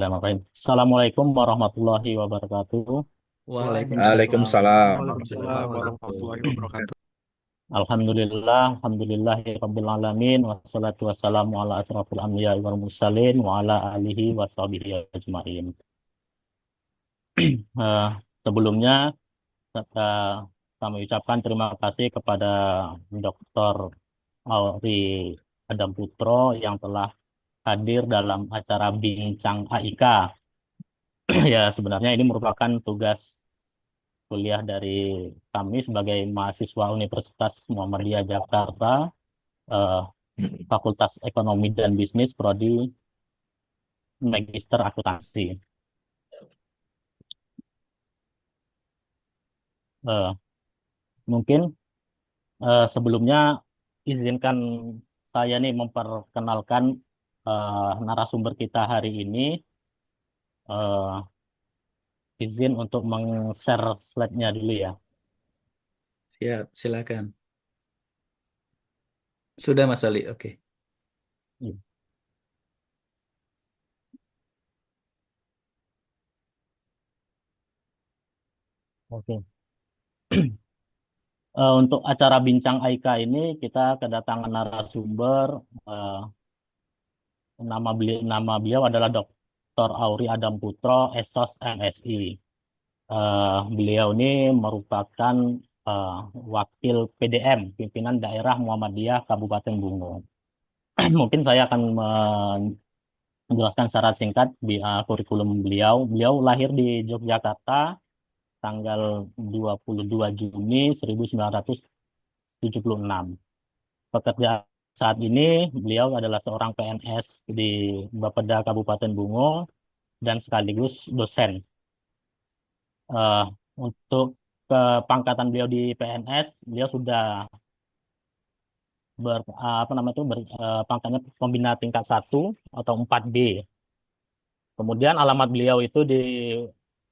Bismillahirrahmanirrahim. Assalamualaikum warahmatullahi wabarakatuh. Waalaikumsalam Waalaikumsalam. warahmatullahi Waalaikumsalam wabarakatuh. warahmatullahi wabarakatuh. Alhamdulillah, alhamdulillahirabbil alamin wassalatu wassalamu ala asrofil anbiya wal mursalin wa ala alihi washabihi ajmain. Eh, Sebelumnya eh, kami ucapkan terima kasih kepada Dr. Auri Adam Putro yang telah hadir dalam acara Bincang AIK. Ya, sebenarnya ini merupakan tugas kuliah dari kami sebagai mahasiswa Universitas Muhammadiyah Jakarta, eh, Fakultas Ekonomi dan Bisnis, Prodi Magister Akuntansi. Eh, Mungkin sebelumnya izinkan saya nih memperkenalkan narasumber kita hari ini. Eh, izin untuk meng-share slide-nya dulu ya. Siap, silakan. Sudah Mas Ali, oke. Iya, oke. Untuk acara Bincang AIKA ini kita kedatangan narasumber. eh, nama beliau adalah Dr. Auri Adam Putro, Esos MSI. Beliau ini merupakan eh, wakil PDM, pimpinan daerah Muhammadiyah Kabupaten Bungo. Mungkin saya akan menjelaskan secara singkat di kurikulum beliau. Beliau lahir di Yogyakarta tanggal 22 Juni 1976. Pekerjaan saat ini beliau adalah seorang PNS di Bapeda Kabupaten Bungo dan sekaligus dosen. Eh, untuk kepangkatan beliau di PNS, beliau sudah apa namanya itu pangkatnya pembina tingkat 1 atau 4B. Kemudian alamat beliau itu di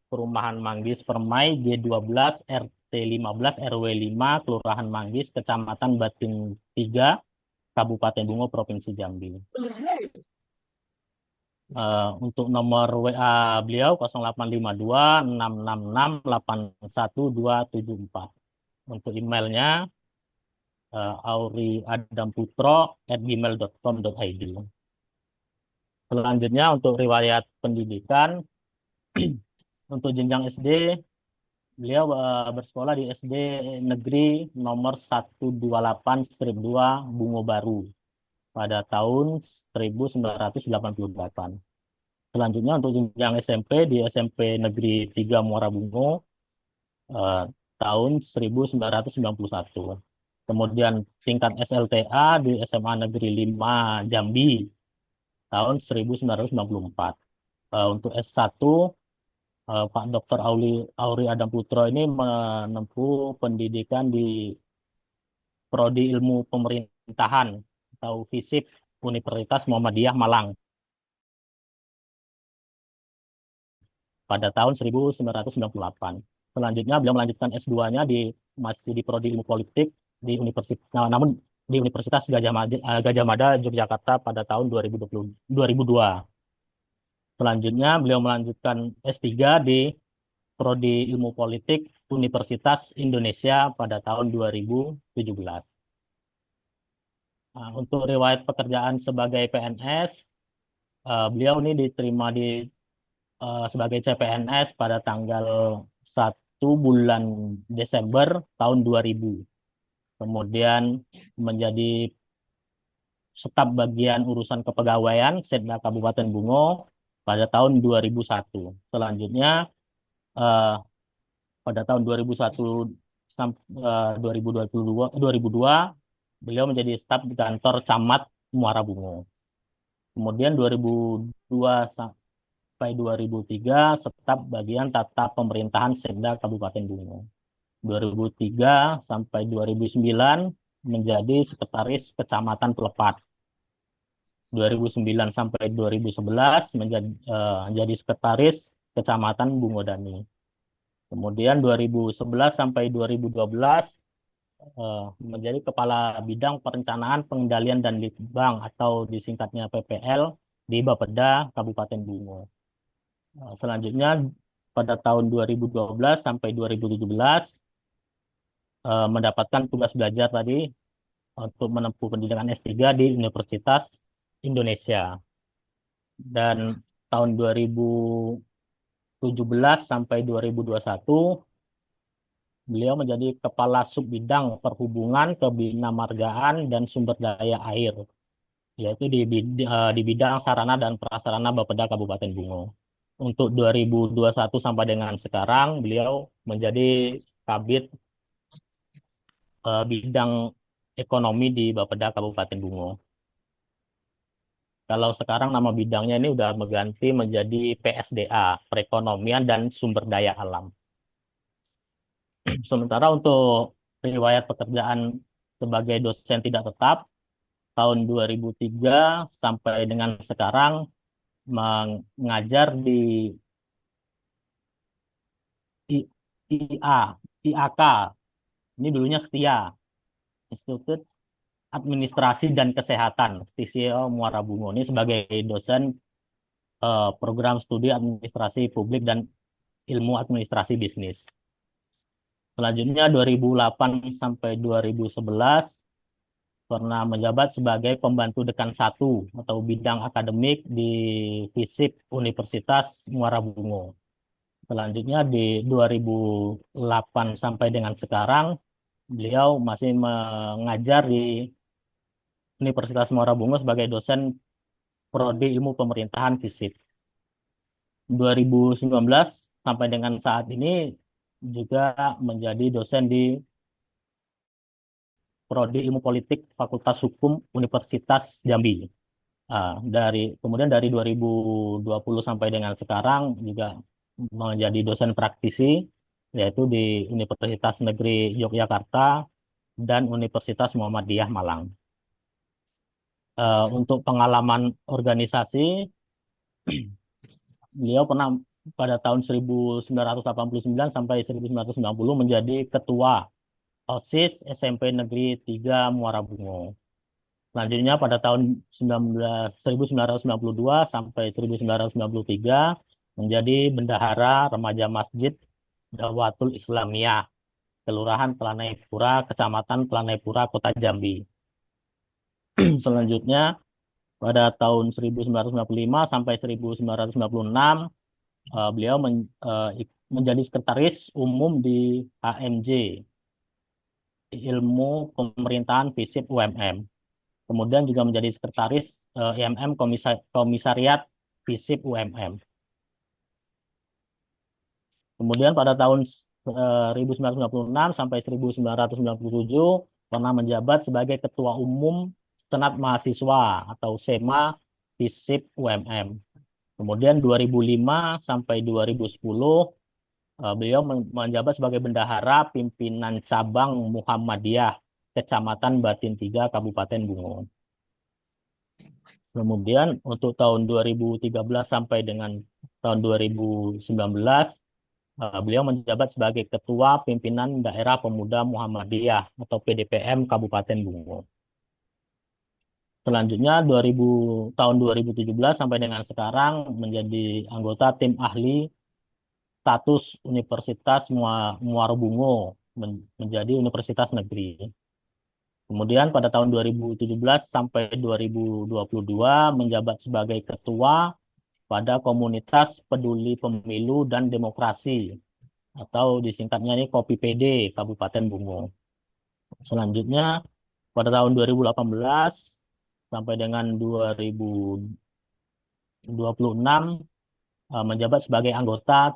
Perumahan Manggis Permai G12 RT 15 RW 5 Kelurahan Manggis Kecamatan Batin 3 Kabupaten Bungo Provinsi Jambi. Untuk nomor WA beliau 0852 666 81274. Untuk emailnya auriadamputro@gmail.com.id. Selanjutnya untuk riwayat pendidikan, untuk jenjang SD, beliau bersekolah di SD Negeri nomor 128-2 Bungo Baru pada tahun 1988. Selanjutnya untuk jenjang SMP di SMP Negeri 3 Muara Bungo eh, tahun 1991. Kemudian tingkat SLTA di SMA Negeri 5 Jambi tahun 1994. Untuk S1 Pak Dr. Auri Adam Putro ini menempuh pendidikan di Prodi Ilmu Pemerintahan atau FISIP Universitas Muhammadiyah Malang pada tahun 1998. Selanjutnya beliau melanjutkan S2-nya masih di Prodi Ilmu Politik di Universitas, namun di Universitas Gajah Mada Yogyakarta pada tahun 2002. Selanjutnya beliau melanjutkan S3 di Prodi Ilmu Politik Universitas Indonesia pada tahun 2017. Nah, untuk riwayat pekerjaan sebagai PNS, beliau ini diterima sebagai CPNS pada tanggal 1 bulan Desember tahun 2000. Kemudian menjadi staf bagian urusan kepegawaian Setda Kabupaten Bungo pada tahun 2001. Selanjutnya eh, pada tahun 2001 sampai 2002 beliau menjadi staf di kantor Camat Muara Bungo. Kemudian 2002 sampai 2003 staf bagian tata pemerintahan Setda Kabupaten Bungo. 2003 sampai 2009 menjadi sekretaris Kecamatan Pelepat. 2009 sampai 2011 menjadi sekretaris Kecamatan Bungodani. Kemudian 2011 sampai 2012 menjadi Kepala Bidang Perencanaan Pengendalian dan Litbang atau disingkatnya PPL di Bapeda Kabupaten Bungo. Selanjutnya pada tahun 2012 sampai 2017 mendapatkan tugas belajar tadi untuk menempuh pendidikan S3 di Universitas Indonesia. Dan tahun 2017 sampai 2021 beliau menjadi Kepala Subbidang Perhubungan, Kebinamargaan, dan Sumber Daya Air, yaitu di bidang sarana dan prasarana Bapeda Kabupaten Bungo. Untuk 2021 sampai dengan sekarang, beliau menjadi Kabid bidang ekonomi di Bapeda Kabupaten Bungo. Kalau sekarang nama bidangnya ini udah mengganti menjadi PSDA, Perekonomian dan Sumber Daya Alam. Sementara untuk riwayat pekerjaan sebagai dosen tidak tetap, tahun 2003 sampai dengan sekarang mengajar di I- IA, IAK, ini dulunya STIA, Institut Administrasi dan Kesehatan, STISIO Muara Bungo. Ini sebagai dosen program studi administrasi publik dan ilmu administrasi bisnis. Selanjutnya 2008 sampai 2011 pernah menjabat sebagai pembantu dekan 1 atau bidang akademik di FISIP Universitas Muara Bungo. Selanjutnya di 2008 sampai dengan sekarang beliau masih mengajar di Universitas Muara Bungo sebagai dosen Prodi Ilmu Pemerintahan FISIP. 2019 sampai dengan saat ini juga menjadi dosen di Prodi Ilmu Politik Fakultas Hukum Universitas Jambi. Kemudian dari 2020 sampai dengan sekarang juga menjadi dosen praktisi yaitu di Universitas Negeri Yogyakarta dan Universitas Muhammadiyah Malang. Untuk pengalaman organisasi, beliau pernah pada tahun 1989 sampai 1990 menjadi ketua OSIS SMP Negeri 3 Muara Bungo. Selanjutnya pada tahun 1992 sampai 1993 menjadi bendahara remaja Masjid Dawatul Islamiyah, Kelurahan Telanai Pura, Kecamatan Telanai Pura, Kota Jambi. Selanjutnya pada tahun 1995 sampai 1996 beliau menjadi sekretaris umum di HMJ, Ilmu Pemerintahan FISIP UMM. Kemudian juga menjadi sekretaris IMM Komisariat FISIP UMM. Kemudian pada tahun 1996 sampai 1997 pernah menjabat sebagai Ketua Umum Senat Mahasiswa atau SEMA FISIP UMM. Kemudian 2005 sampai 2010 beliau menjabat sebagai Bendahara Pimpinan Cabang Muhammadiyah Kecamatan Batin 3 Kabupaten Bungo. Kemudian untuk tahun 2013 sampai dengan tahun 2019 beliau menjabat sebagai Ketua Pimpinan Daerah Pemuda Muhammadiyah atau PDPM Kabupaten Bungo. Selanjutnya tahun 2017 sampai dengan sekarang menjadi anggota tim ahli status Universitas Muara Bungo menjadi Universitas Negeri. Kemudian pada tahun 2017 sampai 2022 menjabat sebagai Ketua pada Komunitas Peduli Pemilu dan Demokrasi atau disingkatnya ini KOPIPD Kabupaten Bungo. Selanjutnya pada tahun 2018 sampai dengan 2026 menjabat sebagai anggota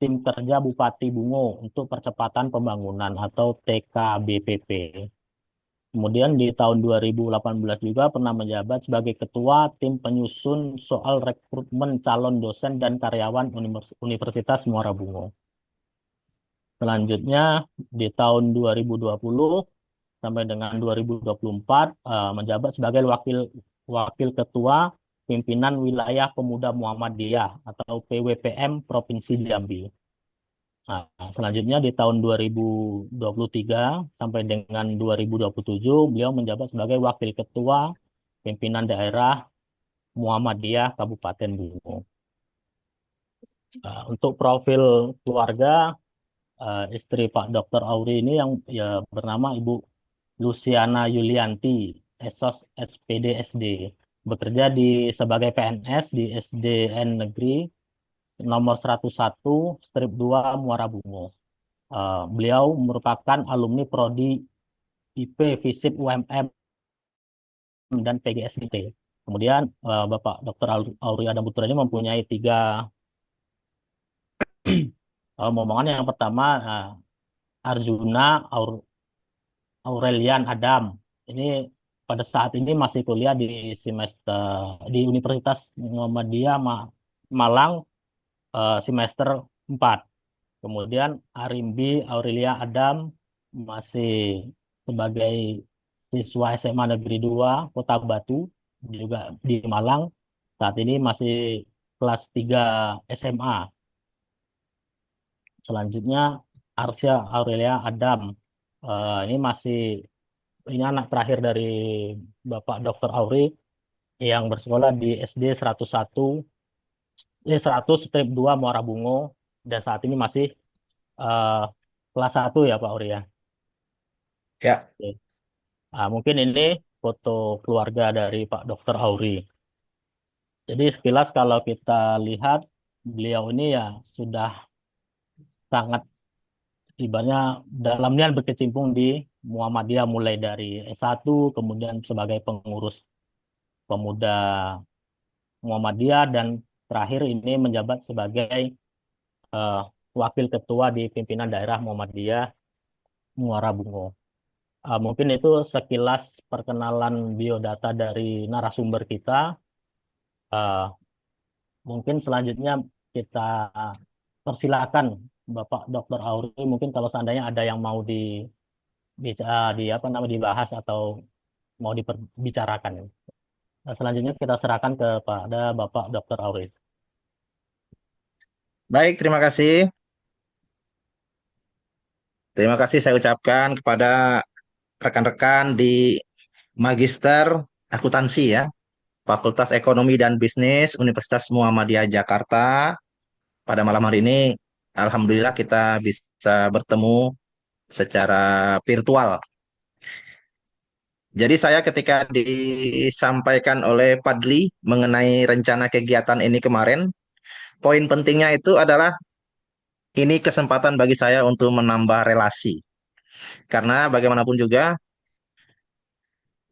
Tim Kerja Bupati Bungo untuk Percepatan Pembangunan atau TKBPP. Kemudian di tahun 2018 juga pernah menjabat sebagai Ketua Tim Penyusun Soal Rekrutmen Calon Dosen dan Karyawan Universitas Muara Bungo. Selanjutnya di tahun 2020 sampai dengan 2024 menjabat sebagai Wakil Ketua Pimpinan Wilayah Pemuda Muhammadiyah atau PWPM Provinsi Jambi. Nah, selanjutnya di tahun 2023 sampai dengan 2027 beliau menjabat sebagai Wakil Ketua Pimpinan Daerah Muhammadiyah Kabupaten Bungo. Untuk profil keluarga, istri Pak Dr. Auri ini yang ya bernama Ibu Luciana Yulianti, Esos SPD SD, bekerja sebagai PNS di SDN Negeri nomor 101 strip 2 Muara Bungo. Beliau merupakan alumni Prodi IP Visip UMM dan PGSIP. Kemudian Bapak Dr. Auri Adam Putra ini mempunyai tiga momongan. Yang pertama, Arjuna Aurelian Adam. Ini pada saat ini masih kuliah di semester di Universitas Muhammadiyah Malang, semester 4. Kemudian Arimbi Aurelia Adam masih sebagai siswa SMA Negeri 2 Kota Batu, juga di Malang. Saat ini masih kelas 3 SMA. Selanjutnya Arsya Aurelia Adam. Ini anak terakhir dari Bapak Dr. Auri yang bersekolah di SD 101 100 strip 2 Muara Bungo, dan saat ini masih eh, kelas 1 ya Pak Auri ya. Ya, Oke. Mungkin ini foto keluarga dari Pak Dr. Auri. Jadi sekilas kalau kita lihat, beliau ini ya sudah sangat ibaratnya dalamnya berkecimpung di Muhammadiyah, mulai dari S1, kemudian sebagai pengurus pemuda Muhammadiyah, dan terakhir ini menjabat sebagai eh, wakil ketua di pimpinan daerah Muhammadiyah Muara Bungo. Mungkin itu sekilas perkenalan biodata dari narasumber kita. Eh, Mungkin selanjutnya kita persilakan Bapak Dr. Auri. Mungkin kalau seandainya ada yang mau di apa namanya dibahas atau mau dibicarakan. Selanjutnya kita serahkan kepada Bapak Dr. Auri. baik, terima kasih. Terima kasih saya ucapkan kepada rekan-rekan di Magister Akuntansi ya, Fakultas Ekonomi dan Bisnis Universitas Muhammadiyah Jakarta. Pada malam hari ini, alhamdulillah kita bisa bertemu secara virtual. Jadi saya ketika disampaikan oleh Padli mengenai rencana kegiatan ini kemarin, poin pentingnya itu adalah ini kesempatan bagi saya untuk menambah relasi. Karena bagaimanapun juga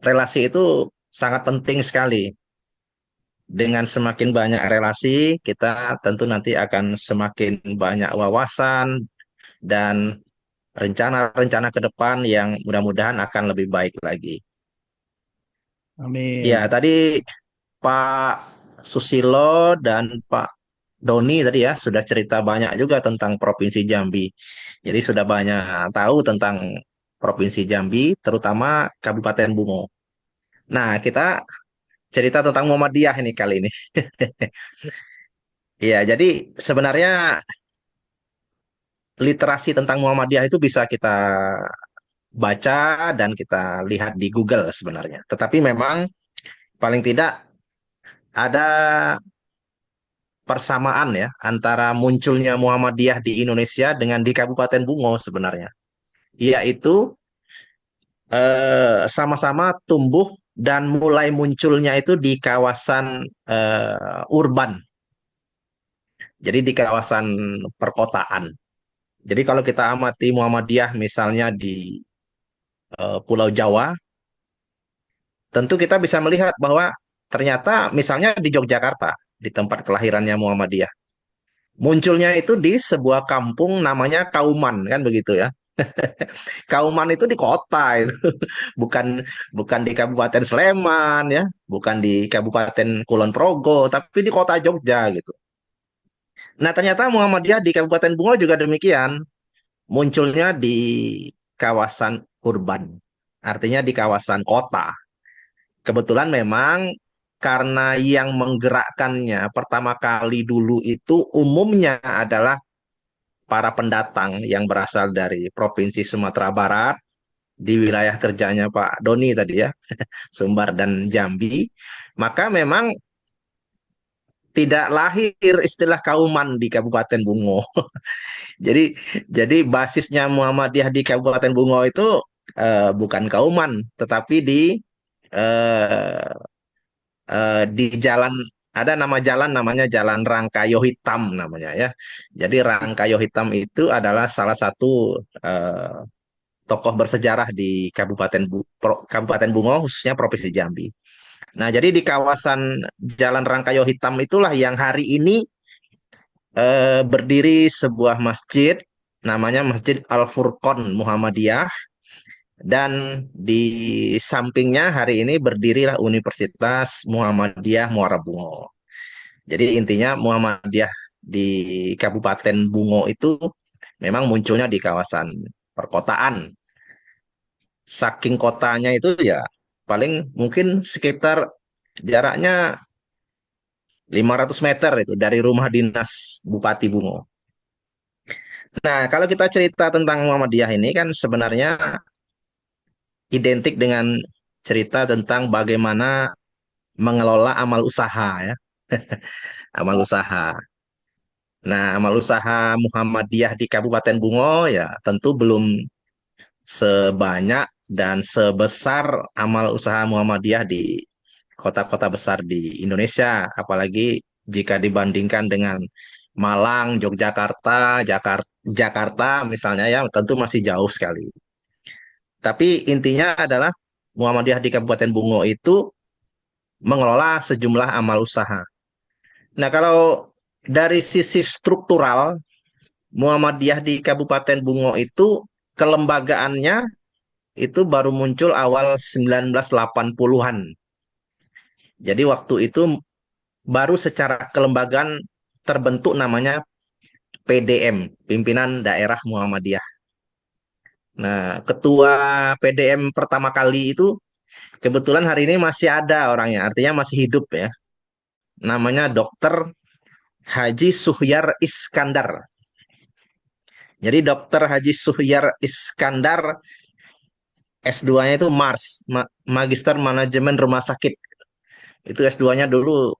relasi itu sangat penting sekali. Dengan semakin banyak relasi, kita tentu nanti akan semakin banyak wawasan dan rencana-rencana ke depan yang mudah-mudahan akan lebih baik lagi. Ya, Amin. tadi Pak Susilo dan Pak Doni tadi ya sudah cerita banyak juga tentang Provinsi Jambi. Jadi sudah banyak tahu tentang Provinsi Jambi, terutama Kabupaten Bungo. Nah, kita cerita tentang Muhammadiyah ini kali ini. Iya, jadi sebenarnya literasi tentang Muhammadiyah itu bisa kita baca dan kita lihat di Google sebenarnya. Tetapi memang paling tidak ada persamaan ya antara munculnya Muhammadiyah di Indonesia dengan di Kabupaten Bungo sebenarnya. Yaitu sama-sama tumbuh dan mulai munculnya itu di kawasan urban. Jadi di kawasan perkotaan. Jadi kalau kita amati Muhammadiyah misalnya di Pulau Jawa, tentu kita bisa melihat bahwa ternyata misalnya di Yogyakarta, di tempat kelahirannya Muhammadiyah, munculnya itu di sebuah kampung namanya Kauman, kan begitu ya. Kauman itu di kota itu, bukan bukan di Kabupaten Sleman ya, bukan di Kabupaten Kulon Progo, tapi di kota Jogja gitu. Nah, ternyata Muhammadiyah di Kabupaten Bungo juga demikian, munculnya di kawasan urban, artinya di kawasan kota. Kebetulan memang karena yang menggerakkannya pertama kali dulu itu umumnya adalah para pendatang yang berasal dari Provinsi Sumatera Barat di wilayah kerjanya Pak Doni tadi ya, Sumbar dan Jambi. Maka memang tidak lahir istilah kauman di Kabupaten Bungo. Jadi basisnya Muhammadiyah di Kabupaten Bungo itu bukan kauman, tetapi eh, di jalan, ada nama jalan namanya Jalan Rangkayo Hitam namanya ya. Jadi Rangkayo Hitam itu adalah salah satu tokoh bersejarah di Kabupaten Bungo, khususnya Provinsi Jambi. Nah, jadi di kawasan Jalan Rangkayo Hitam itulah yang hari ini berdiri sebuah masjid namanya Masjid Al-Furqon Muhammadiyah, dan di sampingnya hari ini berdirilah Universitas Muhammadiyah Muara Bungo. Jadi intinya Muhammadiyah di Kabupaten Bungo itu memang munculnya di kawasan perkotaan. Saking kotanya itu ya paling mungkin sekitar jaraknya 500 meter itu dari rumah dinas Bupati Bungo. Nah, kalau kita cerita tentang Muhammadiyah ini kan sebenarnya identik dengan cerita tentang bagaimana mengelola amal usaha ya, amal usaha. Nah, amal usaha Muhammadiyah di Kabupaten Bungo ya tentu belum sebanyak dan sebesar amal usaha Muhammadiyah di kota-kota besar di Indonesia, apalagi jika dibandingkan dengan Malang, Yogyakarta, Jakarta misalnya ya tentu masih jauh sekali. Tapi intinya adalah Muhammadiyah di Kabupaten Bungo itu mengelola sejumlah amal usaha. Nah, kalau dari sisi struktural, Muhammadiyah di Kabupaten Bungo itu kelembagaannya itu baru muncul awal 1980-an. Jadi waktu itu baru secara kelembagaan terbentuk namanya PDM, Pimpinan Daerah Muhammadiyah. Nah, ketua PDM pertama kali itu kebetulan hari ini masih ada orangnya, artinya masih hidup ya. Namanya Dr. Haji Suhyar Iskandar. Jadi Dr. Haji Suhyar Iskandar S2-nya itu Magister Manajemen Rumah Sakit. Itu S2-nya dulu.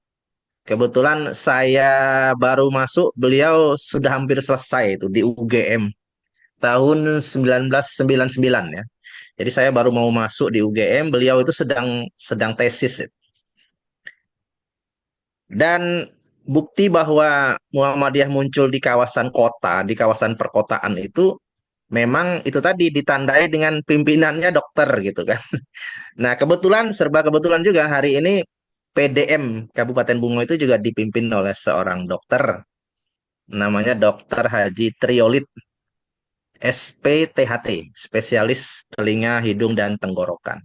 Kebetulan saya baru masuk, beliau sudah hampir selesai itu di UGM tahun 1999 ya. Jadi saya baru mau masuk di UGM, beliau itu sedang sedang tesis. Dan bukti bahwa Muhammadiyah muncul di kawasan kota, di kawasan perkotaan itu memang itu tadi ditandai dengan pimpinannya dokter gitu kan. Nah, kebetulan serba kebetulan juga hari ini PDM Kabupaten Bungo itu juga dipimpin oleh seorang dokter namanya Dokter Haji Triolit SPTHT, spesialis telinga, hidung dan tenggorokan.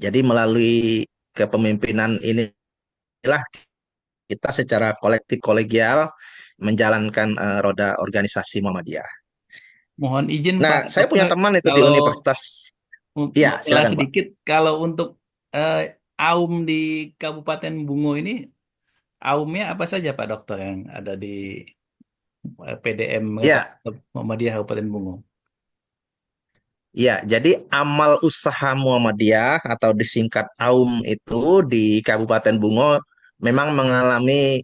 Jadi melalui kepemimpinan inilah kita secara kolektif kolegial menjalankan roda organisasi Muhammadiyah. Mohon izin Nah, Pak saya punya Dokter, teman itu di kalau Universitas. Ya, mengulas silakan Pak. sedikit, kalau untuk AUM di Kabupaten Bungo ini, AUM-nya apa saja Pak Dokter yang ada di PDM Ya, Muhammadiyah Kabupaten Bungo? ya, jadi amal usaha Muhammadiyah atau disingkat AUM itu di Kabupaten Bungo memang mengalami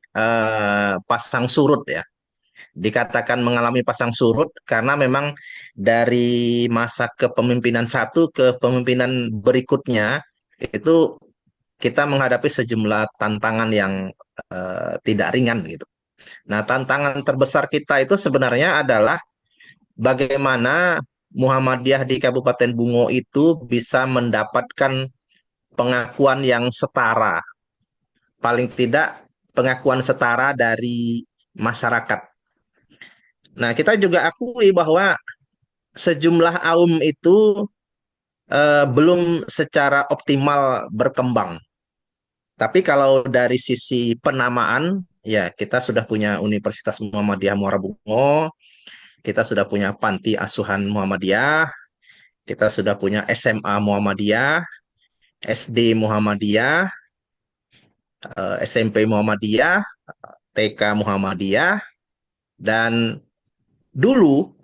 pasang surut ya. Dikatakan mengalami pasang surut karena memang dari masa kepemimpinan satu ke pemimpinan berikutnya itu kita menghadapi sejumlah tantangan yang tidak ringan gitu. Nah, tantangan terbesar kita itu sebenarnya adalah bagaimana Muhammadiyah di Kabupaten Bungo itu bisa mendapatkan pengakuan yang setara, paling tidak pengakuan setara dari masyarakat. Nah, kita juga akui bahwa sejumlah AUM itu belum secara optimal berkembang. Tapi kalau dari sisi penamaan, ya kita sudah punya Universitas Muhammadiyah Muara Bungo, kita sudah punya Panti Asuhan Muhammadiyah, kita sudah punya SMA Muhammadiyah, SD Muhammadiyah, SMP Muhammadiyah, TK Muhammadiyah, dan dulu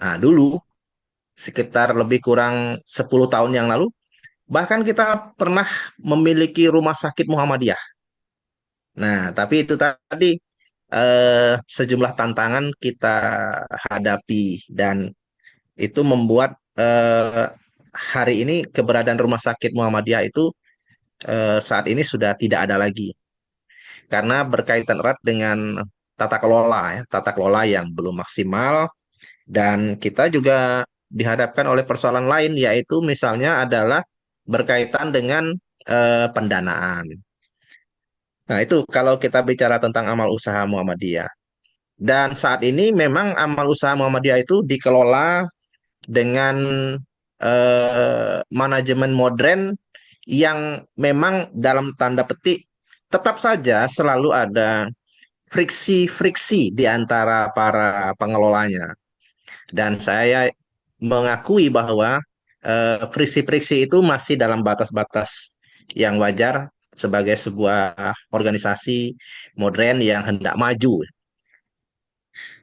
sekitar lebih kurang 10 tahun yang lalu, bahkan kita pernah memiliki rumah sakit Muhammadiyah. Nah, tapi itu tadi sejumlah tantangan kita hadapi dan itu membuat hari ini keberadaan Rumah Sakit Muhammadiyah itu saat ini sudah tidak ada lagi karena berkaitan erat dengan tata kelola ya, tata kelola yang belum maksimal dan kita juga dihadapkan oleh persoalan lain yaitu misalnya adalah berkaitan dengan pendanaan. Nah, itu kalau kita bicara tentang amal usaha Muhammadiyah. Dan saat ini memang amal usaha Muhammadiyah itu dikelola dengan manajemen modern yang memang dalam tanda petik tetap saja selalu ada friksi-friksi di antara para pengelolanya. Dan saya mengakui bahwa friksi-friksi itu masih dalam batas-batas yang wajar sebagai sebuah organisasi modern yang hendak maju.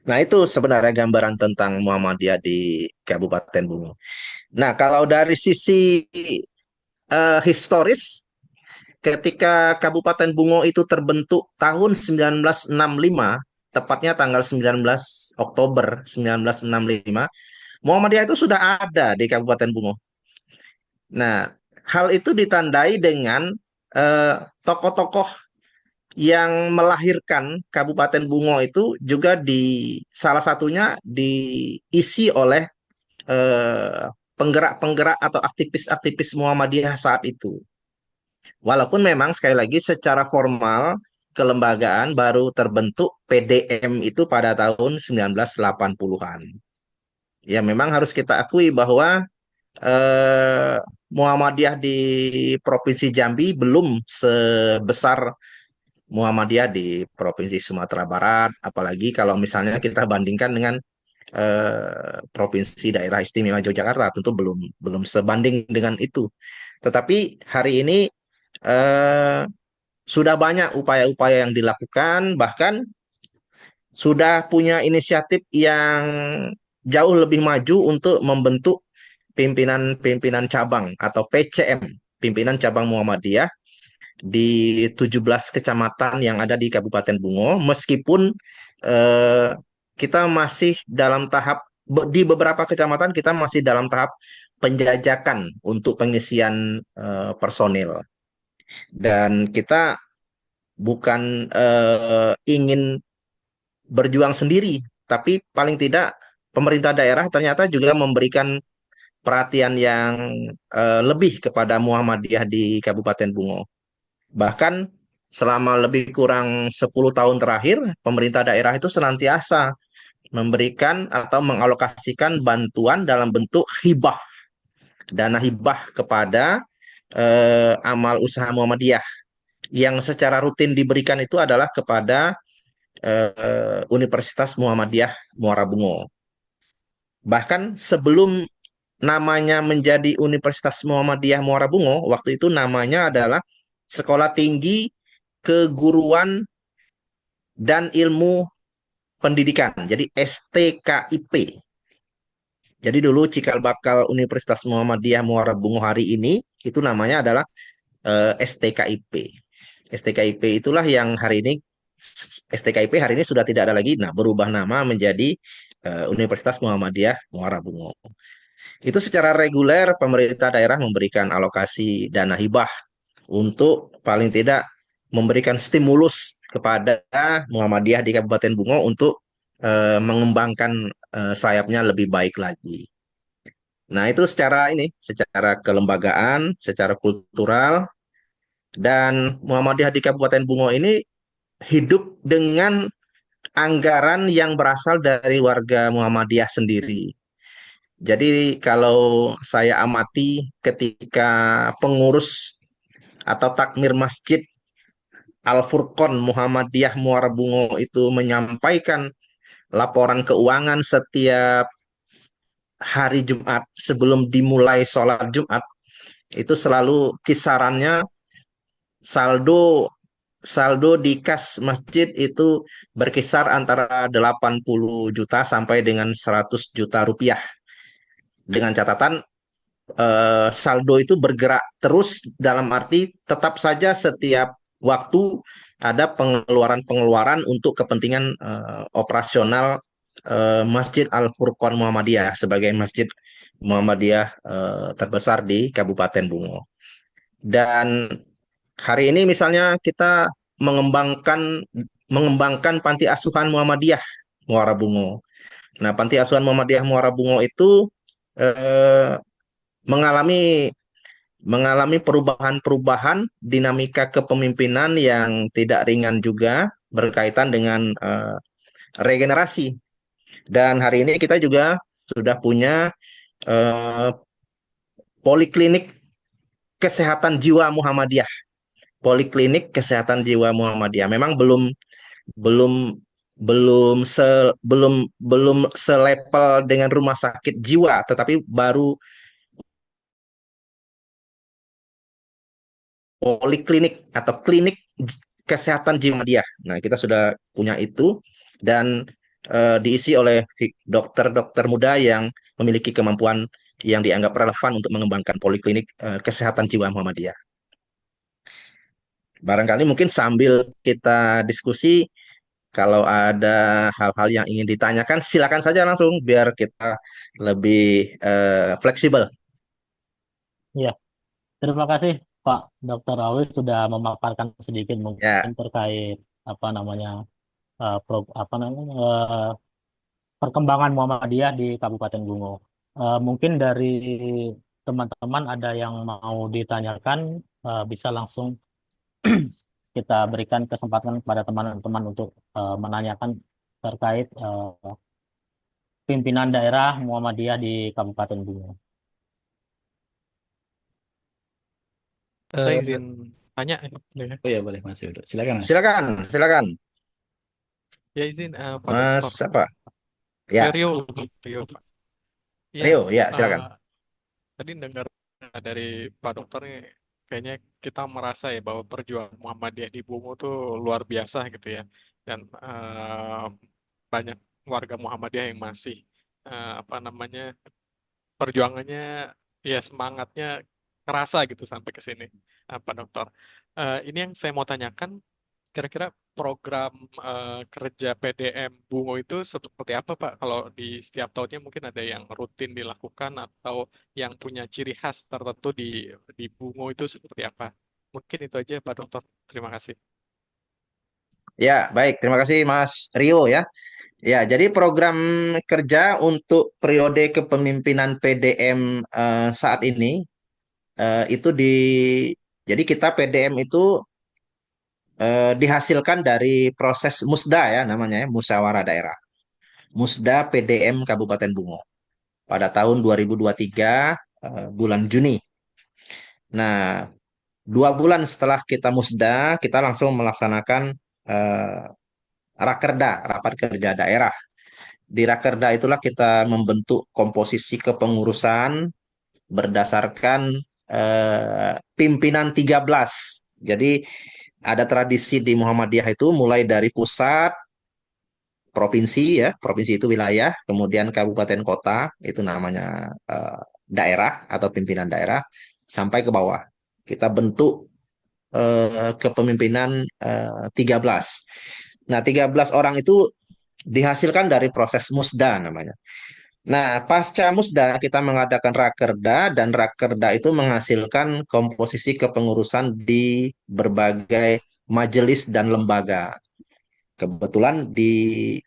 Nah, itu sebenarnya gambaran tentang Muhammadiyah di Kabupaten Bungo. Nah, kalau dari sisi historis, ketika Kabupaten Bungo itu terbentuk tahun 1965, tepatnya tanggal 19 Oktober 1965, Muhammadiyah itu sudah ada di Kabupaten Bungo. Nah, hal itu ditandai dengan eh, tokoh-tokoh yang melahirkan Kabupaten Bungo itu juga salah satunya diisi oleh eh, penggerak-penggerak atau aktivis-aktivis Muhammadiyah saat itu. Walaupun memang sekali lagi secara formal kelembagaan baru terbentuk PDM itu pada tahun 1980-an. Ya memang harus kita akui bahwa eh, Muhammadiyah di Provinsi Jambi belum sebesar Muhammadiyah di Provinsi Sumatera Barat, apalagi kalau misalnya kita bandingkan dengan Provinsi Daerah Istimewa Yogyakarta, tentu belum belum sebanding dengan itu. Tetapi hari ini eh, sudah banyak upaya-upaya yang dilakukan, bahkan sudah punya inisiatif yang jauh lebih maju untuk membentuk pimpinan-pimpinan cabang atau PCM, pimpinan cabang Muhammadiyah di 17 kecamatan yang ada di Kabupaten Bungo, meskipun eh, kita masih dalam tahap di beberapa kecamatan kita masih dalam tahap penjajakan untuk pengisian personil dan kita bukan ingin berjuang sendiri, tapi paling tidak pemerintah daerah ternyata juga memberikan perhatian yang lebih kepada Muhammadiyah di Kabupaten Bungo. Bahkan selama lebih kurang 10 tahun terakhir, pemerintah daerah itu senantiasa memberikan atau mengalokasikan bantuan dalam bentuk hibah, dana hibah kepada amal usaha Muhammadiyah yang secara rutin diberikan itu adalah kepada Universitas Muhammadiyah Muara Bungo. Bahkan sebelum namanya menjadi Universitas Muhammadiyah Muara Bungo, waktu itu namanya adalah Sekolah Tinggi Keguruan dan Ilmu Pendidikan, jadi STKIP. Jadi dulu cikal bakal Universitas Muhammadiyah Muara Bungo hari ini itu namanya adalah STKIP. STKIP itulah yang hari ini STKIP hari ini sudah tidak ada lagi. Nah, berubah nama menjadi Universitas Muhammadiyah Muara Bungo. Itu secara reguler pemerintah daerah memberikan alokasi dana hibah untuk paling tidak memberikan stimulus kepada Muhammadiyah di Kabupaten Bungo untuk mengembangkan sayapnya lebih baik lagi. Nah, itu secara kelembagaan, secara kultural, dan Muhammadiyah di Kabupaten Bungo ini hidup dengan anggaran yang berasal dari warga Muhammadiyah sendiri. Jadi kalau saya amati ketika pengurus atau takmir masjid Al-Furqon Muhammadiyah Muara Bungo itu menyampaikan laporan keuangan setiap hari Jumat sebelum dimulai sholat Jumat, itu selalu kisarannya saldo saldo di kas masjid itu berkisar antara 80 juta sampai dengan 100 juta rupiah. Dengan catatan saldo itu bergerak terus dalam arti tetap saja setiap waktu ada pengeluaran-pengeluaran untuk kepentingan operasional Masjid Al-Furqan Muhammadiyah sebagai masjid Muhammadiyah terbesar di Kabupaten Bungo. Dan hari ini misalnya kita mengembangkan mengembangkan panti asuhan Muhammadiyah Muara Bungo. Nah, panti asuhan Muhammadiyah Muara Bungo itu eh, mengalami mengalami perubahan-perubahan dinamika kepemimpinan yang tidak ringan juga berkaitan dengan regenerasi. Dan hari ini kita juga sudah punya eh, poliklinik kesehatan jiwa Muhammadiyah. Poliklinik kesehatan jiwa Muhammadiyah. Memang belum belum selepel dengan rumah sakit jiwa, tetapi baru poliklinik atau klinik kesehatan jiwa dia. Nah, kita sudah punya itu dan diisi oleh dokter-dokter muda yang memiliki kemampuan yang dianggap relevan untuk mengembangkan poliklinik kesehatan jiwa Muhammadiyah. Barangkali mungkin sambil kita diskusi, kalau ada hal-hal yang ingin ditanyakan, silakan saja langsung biar kita lebih fleksibel. Ya, terima kasih Pak Dr. Awi sudah memaparkan sedikit Ya, mungkin terkait apa namanya apa namanya perkembangan Muhammadiyah di Kabupaten Bungo. Mungkin dari teman-teman ada yang mau ditanyakan, bisa langsung kita berikan kesempatan kepada teman-teman untuk menanyakan terkait pimpinan daerah Muhammadiyah di Kabupaten Bungo. Eh, Saya izin tanya ya. oh ya boleh Mas Yudo. Silakan Mas. silakan, silakan, Ya izin Pak Mas Dokter. apa? Ya, Rio, Rio Pak. Ya, Rio, ya silakan. eh, tadi dengar dari Pak Dokter nih, kayaknya kita merasa ya bahwa perjuangan Muhammadiyah di Bungo tuh luar biasa gitu ya. Dan banyak warga Muhammadiyah yang masih apa namanya perjuangannya ya semangatnya kerasa gitu sampai ke sini, Pak Dokter. Ini yang saya mau tanyakan, kira-kira program kerja PDM Bungo itu seperti apa Pak? Kalau di setiap tahunnya mungkin ada yang rutin dilakukan atau yang punya ciri khas tertentu di Bungo itu seperti apa? Mungkin itu aja Pak Dokter. Terima kasih. Ya, baik. Terima kasih Mas Rio ya. Ya, jadi program kerja untuk periode kepemimpinan PDM saat ini itu jadi kita PDM itu dihasilkan dari proses Musda ya namanya ya, Musyawarah Daerah. Musda PDM Kabupaten Bungo pada tahun 2023 bulan Juni. Nah, 2 bulan setelah kita Musda, kita langsung melaksanakan eh, Rakerda, Rapat Kerja Daerah. Di Rakerda itulah kita membentuk komposisi kepengurusan berdasarkan pimpinan 13. Jadi ada tradisi di Muhammadiyah itu mulai dari pusat, provinsi ya, provinsi itu wilayah, kemudian kabupaten kota, itu namanya daerah atau pimpinan daerah, sampai ke bawah. Kita bentuk kepemimpinan 13. Nah, 13 orang itu dihasilkan dari proses musda namanya. Nah, pasca musda kita mengadakan rakerda dan rakerda itu menghasilkan komposisi kepengurusan di berbagai majelis dan lembaga. Kebetulan di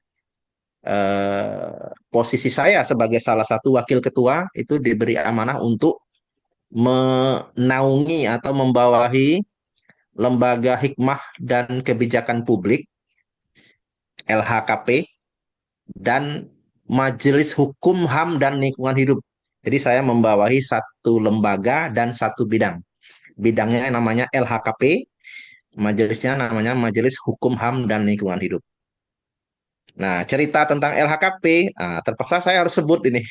posisi saya sebagai salah satu wakil ketua itu diberi amanah untuk menaungi atau membawahi Lembaga Hikmah dan Kebijakan Publik LHKP dan Majelis Hukum HAM dan Lingkungan Hidup. Jadi saya membawahi satu lembaga dan satu bidang. Bidangnya namanya LHKP, majelisnya namanya Majelis Hukum HAM dan Lingkungan Hidup. Nah, cerita tentang LHKP, terpaksa saya harus sebut ini.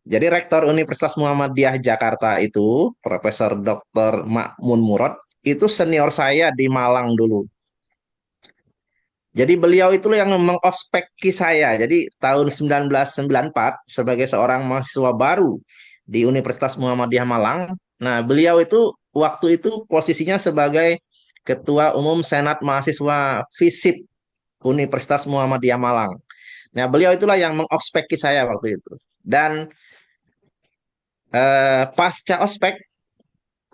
Jadi Rektor Universitas Muhammadiyah Jakarta itu, Profesor Dr. Makmun Murad, itu senior saya di Malang dulu. Jadi beliau itu yang mengospekki saya. Jadi tahun 1994 sebagai seorang mahasiswa baru di Universitas Muhammadiyah Malang. Nah, beliau itu waktu itu posisinya sebagai Ketua Umum Senat Mahasiswa FISIP Universitas Muhammadiyah Malang. Nah, beliau itulah yang mengospeki saya waktu itu. Dan pasca ospek,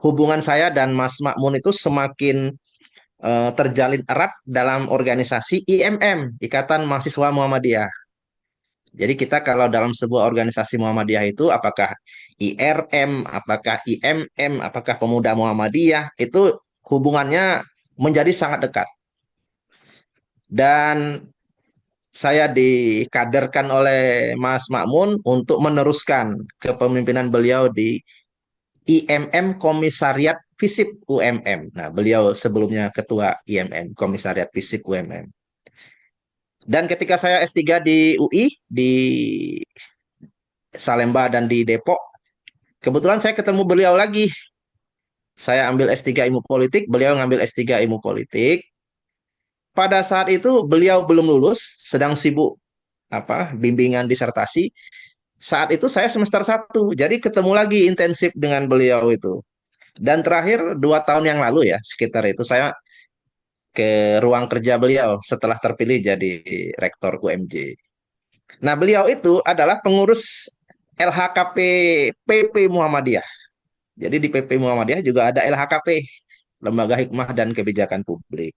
hubungan saya dan Mas Makmun itu semakin terjalin erat dalam organisasi IMM, Ikatan Mahasiswa Muhammadiyah. Jadi kita kalau dalam sebuah organisasi Muhammadiyah itu apakah IRM, apakah IMM, apakah Pemuda Muhammadiyah, itu hubungannya menjadi sangat dekat. Dan saya dikaderkan oleh Mas Makmun untuk meneruskan kepemimpinan beliau di IMM Komisariat FISIP UMM. Nah, beliau sebelumnya ketua IMM Komisariat FISIP UMM. Dan ketika saya S3 di UI, di Salemba dan di Depok, kebetulan saya ketemu beliau lagi. Saya ambil S3 Ilmu Politik, beliau ngambil S3 Ilmu Politik. Pada saat itu beliau belum lulus, sedang sibuk bimbingan disertasi. Saat itu saya semester 1, jadi ketemu lagi intensif dengan beliau itu. Dan terakhir 2 tahun yang lalu ya, sekitar itu saya ke ruang kerja beliau setelah terpilih jadi rektor UMJ. Nah, beliau itu adalah pengurus LHKP PP Muhammadiyah. Jadi di PP Muhammadiyah juga ada LHKP, Lembaga Hikmah dan Kebijakan Publik.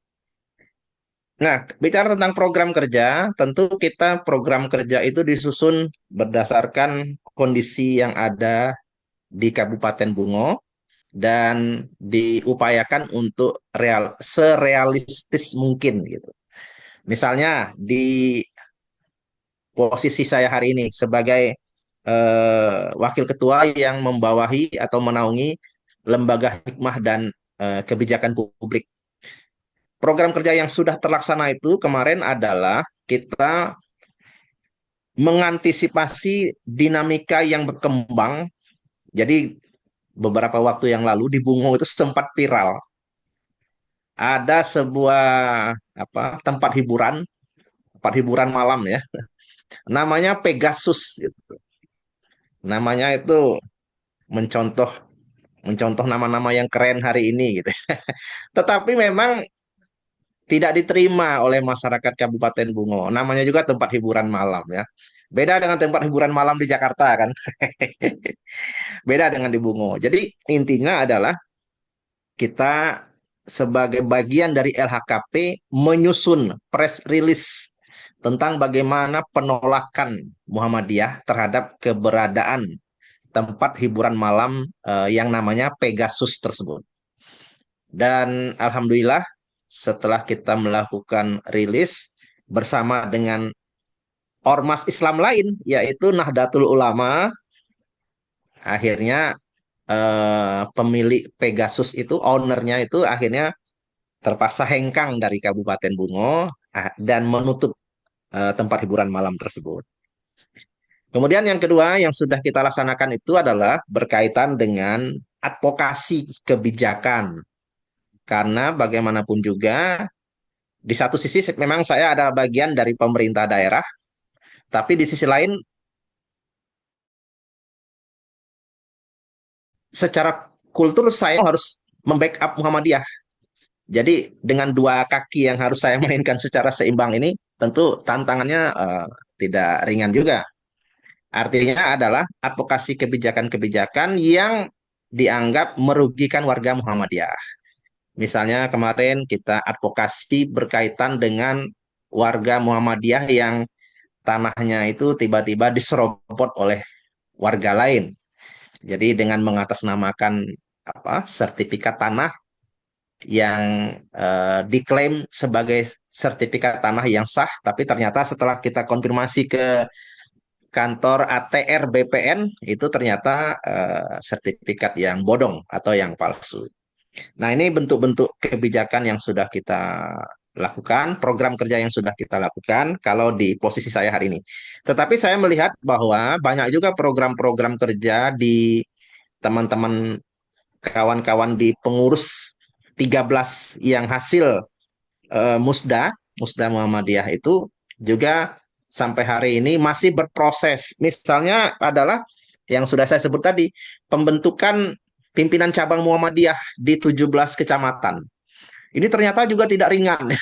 Nah, bicara tentang program kerja, tentu kita program kerja itu disusun berdasarkan kondisi yang ada di Kabupaten Bungo dan diupayakan untuk serealistis mungkin gitu. Misalnya di posisi saya hari ini sebagai wakil ketua yang membawahi atau menaungi Lembaga Hikmah dan Kebijakan Publik. Program kerja yang sudah terlaksana itu kemarin adalah kita mengantisipasi dinamika yang berkembang. Jadi beberapa waktu yang lalu di Bungo itu sempat viral. Ada sebuah tempat hiburan malam ya. Namanya Pegasus gitu. Namanya itu mencontoh nama-nama yang keren hari ini gitu. Tetapi memang tidak diterima oleh masyarakat Kabupaten Bungo. Namanya juga tempat hiburan malam ya. Beda dengan tempat hiburan malam di Jakarta kan. Beda dengan di Bungo. Jadi intinya adalah kita sebagai bagian dari LHKP menyusun press release tentang bagaimana penolakan Muhammadiyah terhadap keberadaan tempat hiburan malam yang namanya Pegasus tersebut. Dan alhamdulillah setelah kita melakukan rilis bersama dengan ormas Islam lain, yaitu Nahdlatul Ulama, akhirnya pemilik Pegasus itu, ownernya itu akhirnya terpaksa hengkang dari Kabupaten Bungo dan menutup tempat hiburan malam tersebut. Kemudian yang kedua yang sudah kita laksanakan itu adalah berkaitan dengan advokasi kebijakan. Karena bagaimanapun juga, di satu sisi memang saya adalah bagian dari pemerintah daerah, tapi di sisi lain, secara kultur saya harus membackup Muhammadiyah. Jadi dengan 2 kaki yang harus saya mainkan secara seimbang ini, tentu tantangannya tidak ringan juga. Artinya adalah advokasi kebijakan-kebijakan yang dianggap merugikan warga Muhammadiyah. Misalnya kemarin kita advokasi berkaitan dengan warga Muhammadiyah yang tanahnya itu tiba-tiba diserobot oleh warga lain. Jadi dengan mengatasnamakan sertifikat tanah yang diklaim sebagai sertifikat tanah yang sah, tapi ternyata setelah kita konfirmasi ke kantor ATR BPN itu ternyata sertifikat yang bodong atau yang palsu. Nah, ini bentuk-bentuk kebijakan yang sudah kita lakukan, program kerja yang sudah kita lakukan kalau di posisi saya hari ini. Tetapi saya melihat bahwa banyak juga program-program kerja di teman-teman kawan-kawan di pengurus 13 yang hasil Musda Muhammadiyah itu juga sampai hari ini masih berproses. Misalnya adalah yang sudah saya sebut tadi, pembentukan pimpinan cabang Muhammadiyah di 17 kecamatan. Ini ternyata juga tidak ringan.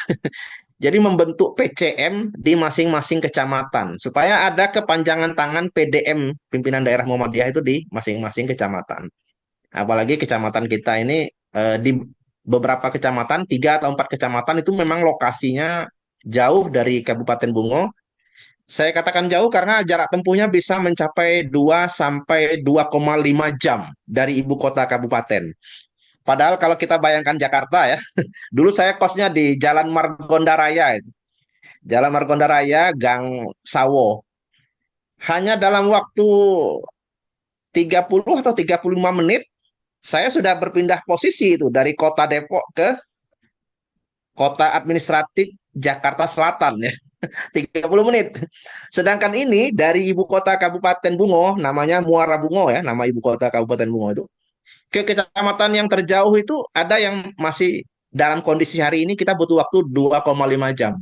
Jadi membentuk PCM di masing-masing kecamatan supaya ada kepanjangan tangan PDM pimpinan daerah Muhammadiyah itu di masing-masing kecamatan. Apalagi kecamatan kita ini di beberapa kecamatan, 3 atau 4 kecamatan itu memang lokasinya jauh dari Kabupaten Bungo. Saya katakan jauh karena jarak tempuhnya bisa mencapai 2 sampai 2,5 jam dari ibu kota kabupaten. Padahal kalau kita bayangkan Jakarta ya, dulu saya kosnya di Jalan Margonda Raya itu. Jalan Margonda Raya, Gang Sawo. Hanya dalam waktu 30 atau 35 menit, saya sudah berpindah posisi itu dari kota Depok ke kota administratif Jakarta Selatan ya. 30 menit. Sedangkan ini dari ibu kota Kabupaten Bungo, namanya Muara Bungo ya, nama ibu kota Kabupaten Bungo itu, ke kecamatan yang terjauh itu ada yang masih dalam kondisi hari ini kita butuh waktu 2,5 jam.